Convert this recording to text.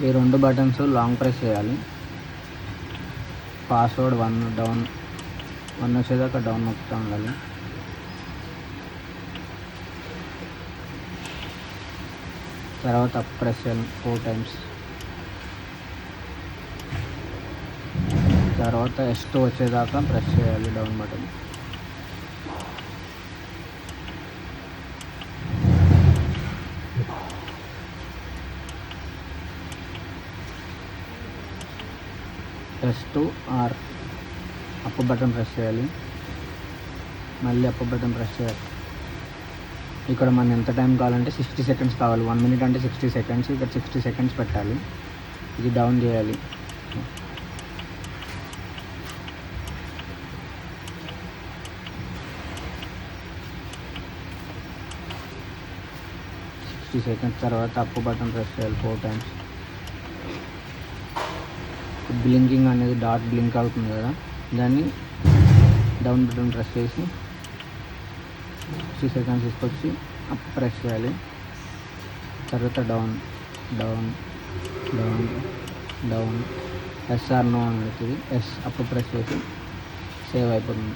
ఈ 2 buttons long press చేయాలి. Password 1 down 1 వచ్చేదాకా డౌన్ నొక్కుతూ ఉండాలి. తర్వాత అప్ ప్రెస్ చేయాలి 4 టైమ్స్. తర్వాత S2 వచ్చేదాకా ప్రెస్ చేయాలి down button. S2 R up button press చేయాలి. మళ్ళీ అప్ బటన్ ప్రెస్ చేయాలి. ఇక్కడ మనం ఎంత టైం కావాలంటే 60 సెకండ్స్ కావాలి. 1 మినిట్ అంటే 60 సెకండ్స్. ఇక్కడ 60 సెకండ్స్ పెట్టాలి. ఇది డౌన్ చేయాలి. సెకండ్స్ తర్వాత అప్ బటన్ ప్రెస్ చేయాలి 4 టైమ్స్. బ్లింకింగ్ అనేది డాట్ బ్లింక్ అవుతుంది కదా, దాన్ని డౌన్ బటన్ ప్రెస్ చేసి 60 సెకండ్స్ తీసుకొచ్చి అప్ ప్రెస్ చేయాలి. తర్వాత down down down down SR no అని అడుగుతుంది. అప్ ప్రెస్ చేసి సేవ్ అయిపోతుంది.